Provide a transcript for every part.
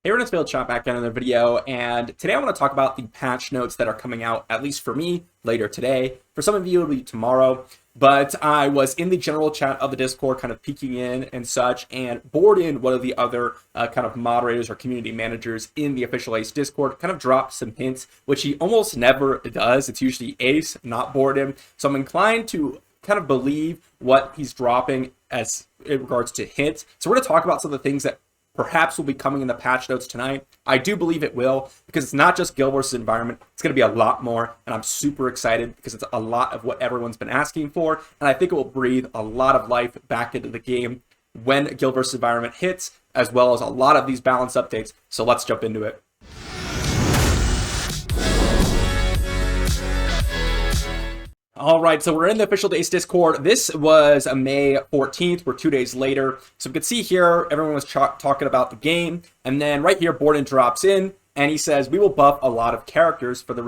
Hey, Ernest Field Shot back in another video, and today I want to talk about the patch notes that are coming out, at least for me, later today. For some of you, it'll be tomorrow, but I was in the general chat of the Discord, kind of peeking in and such, and Borden, one of the other kind of moderators or community managers in the official Ace Discord, kind of dropped some hints, which he almost never does. It's usually Ace, not Borden, so I'm inclined to kind of believe what he's dropping as in regards to hints. So we're going to talk about some of the things that perhaps will be coming in the patch notes tonight. I do believe it will, because it's not just Guild versus Environment. It's going to be a lot more, and I'm super excited because it's a lot of what everyone's been asking for, and I think it will breathe a lot of life back into the game when Guild versus Environment hits, as well as a lot of these balance updates. So let's jump into it. All right, so we're in the official Ace Discord. This was May 14th. We're 2 days later. So we can see here, everyone was talking about the game. And then right here, Borden drops in and he says, we will buff a lot of characters for the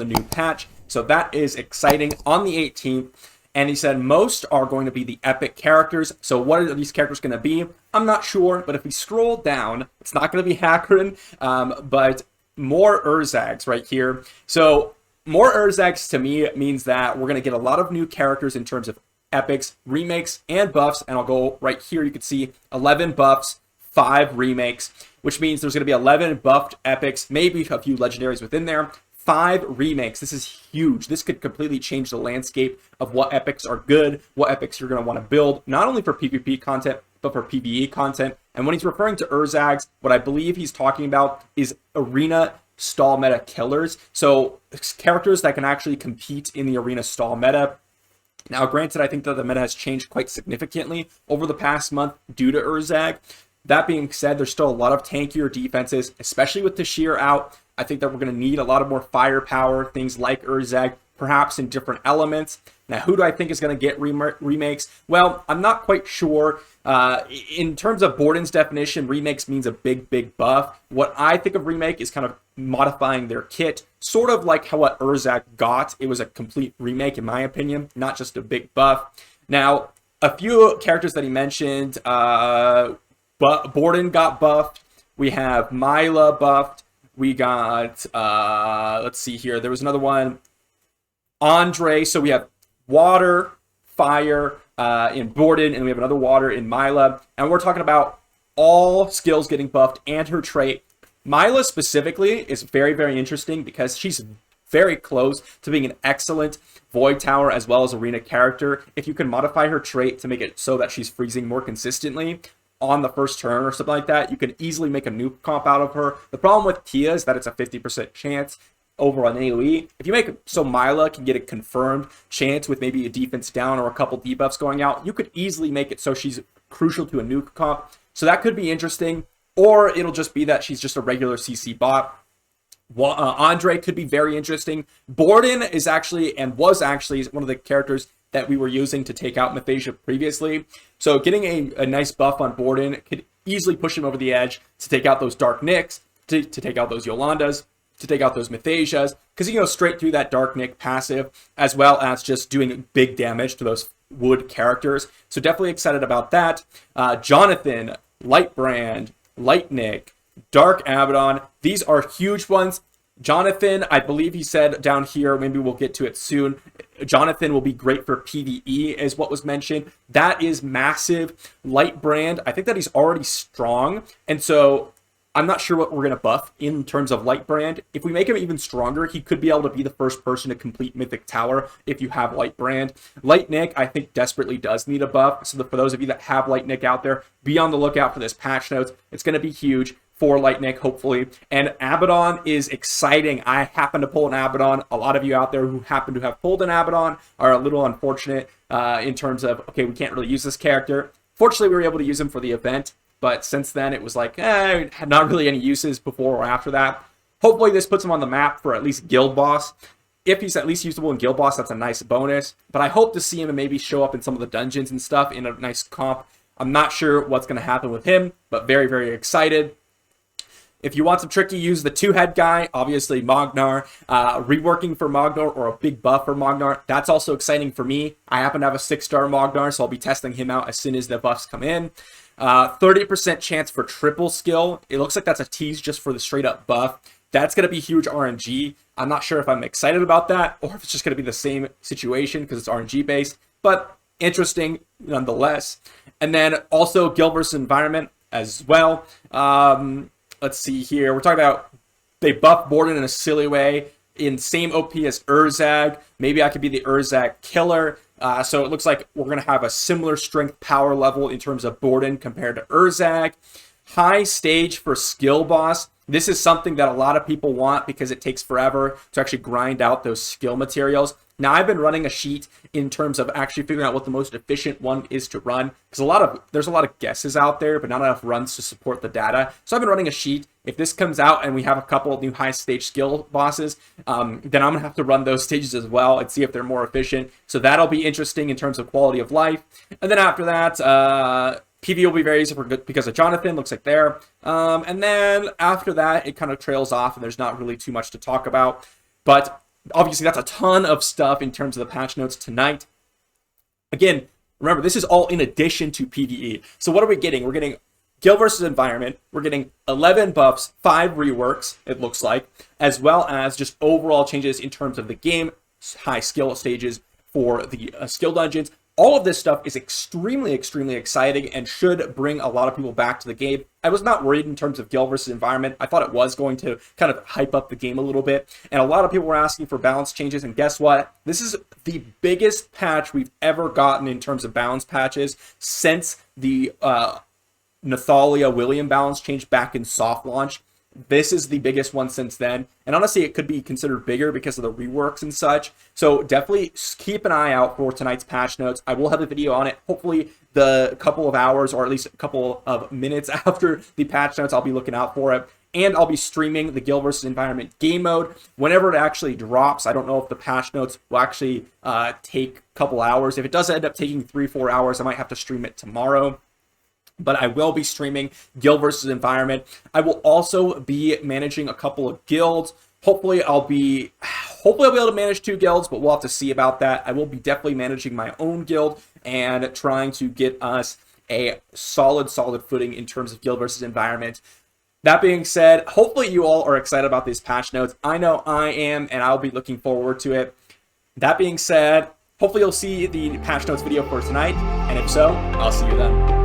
new patch. So that is exciting on the 18th. And he said most are going to be the epic characters. So what are these characters going to be? I'm not sure, but if we scroll down, it's not going to be Hakarin, but more Urzags right here. So more Urzags to me means that we're going to get a lot of new characters in terms of epics, remakes, and buffs. And I'll go right here. You can see 11 buffs, 5 remakes, which means there's going to be 11 buffed epics, maybe a few legendaries within there. 5 remakes. This is huge. This could completely change the landscape of what epics are good, what epics you're going to want to build, not only for PvP content, but for PvE content. And when he's referring to Urzags, what I believe he's talking about is arena stall meta killers. So characters that can actually compete in the arena stall meta. Now, granted, I think that the meta has changed quite significantly over the past month due to Urzag. That being said, there's still a lot of tankier defenses, especially with Tashir out. I think that we're going to need a lot of more firepower, things like Urzag, perhaps in different elements. Now, who do I think is going to get remakes? Well, I'm not quite sure. In terms of Borden's definition, remakes means a big buff. What I think of remake is kind of modifying their kit, sort of like how what Urzag got. It was a complete remake, in my opinion, not just a big buff. Now, a few characters that he mentioned, but Borden got buffed. We have Myla buffed. We got, let's see here. There was another one, Andre. So we have water, fire in Borden, and we have another water in Myla. And we're talking about all skills getting buffed and her trait. Myla specifically is very interesting because she's very close to being an excellent Void Tower as well as arena character. If you can modify her trait to make it so that she's freezing more consistently on the first turn or something like that, you can easily make a nuke comp out of her. The problem with Tia is that it's a 50% chance over on AoE. If you make it so Myla can get a confirmed chance with maybe a defense down or a couple debuffs going out, you could easily make it so she's crucial to a nuke comp. So that could be interesting. Or it'll just be that she's just a regular CC bot. Andre could be very interesting. Borden is actually, and was actually, one of the characters that we were using to take out Methasia previously. So getting a nice buff on Borden could easily push him over the edge to take out those Dark Nicks, to take out those Yolandas, to take out those Methasias, because he goes straight through that Dark Nick passive, as well as just doing big damage to those wood characters. So definitely excited about that. Jonathan, Lightbrand, Lightnick, Dark Abaddon, these are huge ones. Jonathan, I believe he said down here, maybe we'll get to it soon, Jonathan will be great for PvE, is what was mentioned. That is massive. Lightbrand, I think that he's already strong, and so I'm not sure what we're going to buff in terms of Lightbrand. If we make him even stronger, he could be able to be the first person to complete Mythic Tower if you have Lightbrand. Lightnick, I think, desperately does need a buff. So for those of you that have Lightnick out there, be on the lookout for this patch notes. It's going to be huge for Lightnick, hopefully. And Abaddon is exciting. I happen to pull an Abaddon. A lot of you out there who happen to have pulled an Abaddon are a little unfortunate in terms of, okay, we can't really use this character. Fortunately, we were able to use him for the event. But since then, it was like, had not really any uses before or after that. Hopefully, this puts him on the map for at least Guild Boss. If he's at least usable in Guild Boss, that's a nice bonus. But I hope to see him and maybe show up in some of the dungeons and stuff in a nice comp. I'm not sure what's going to happen with him, but very excited. If you want some tricky, use the two-head guy, obviously Mognar. Reworking for Mognar or a big buff for Mognar, that's also exciting for me. I happen to have a 6-star Mognar, so I'll be testing him out as soon as the buffs come in. 30% chance for triple skill. It looks like that's a tease just for the straight up buff. That's going to be huge RNG. I'm not sure if I'm excited about that or if it's just going to be the same situation because it's RNG based, but interesting nonetheless. And then also guild versus environment as well. Let's see here. We're talking about they buff Borden in a silly way in same OP as Urzag. Maybe I could be the Urzag killer. So it looks like we're going to have a similar strength power level in terms of Borden compared to Urzag. High stage for skill boss. This is something that a lot of people want because it takes forever to actually grind out those skill materials. Now, I've been running a sheet in terms of actually figuring out what the most efficient one is to run because there's a lot of guesses out there, but not enough runs to support the data. So I've been running a sheet. If this comes out and we have a couple of new high stage skill bosses, then I'm going to have to run those stages as well and see if they're more efficient. So that'll be interesting in terms of quality of life. And then after that, PV will be very easy because of Jonathan, looks like there. And then after that, it kind of trails off and there's not really too much to talk about. But obviously, that's a ton of stuff in terms of the patch notes tonight. Again, remember, this is all in addition to PvE. So what are we getting? We're getting guild versus environment. We're getting 11 buffs, 5 reworks, it looks like, as well as just overall changes in terms of the game, high skill stages for the skill dungeons. All of this stuff is extremely, extremely exciting and should bring a lot of people back to the game. I was not worried in terms of guild versus environment. I thought it was going to kind of hype up the game a little bit. And a lot of people were asking for balance changes. And guess what? This is the biggest patch we've ever gotten in terms of balance patches since the Nathalia William balance change back in soft launch. This is the biggest one since then. And honestly, it could be considered bigger because of the reworks and such. So definitely keep an eye out for tonight's patch notes. I will have a video on it. Hopefully the couple of hours or at least a couple of minutes after the patch notes, I'll be looking out for it. And I'll be streaming the guild versus environment game mode whenever it actually drops. I don't know if the patch notes will actually take a couple hours. If it does end up taking 3-4 hours, I might have to stream it tomorrow. But I will be streaming guild versus environment. I will also be managing a couple of guilds. Hopefully I'll be able to manage 2 guilds, but we'll have to see about that. I will be definitely managing my own guild and trying to get us a solid footing in terms of guild versus environment. That being said, hopefully you all are excited about these patch notes. I know I am, and I'll be looking forward to it. That being said, hopefully you'll see the patch notes video for tonight, and if so, I'll see you then.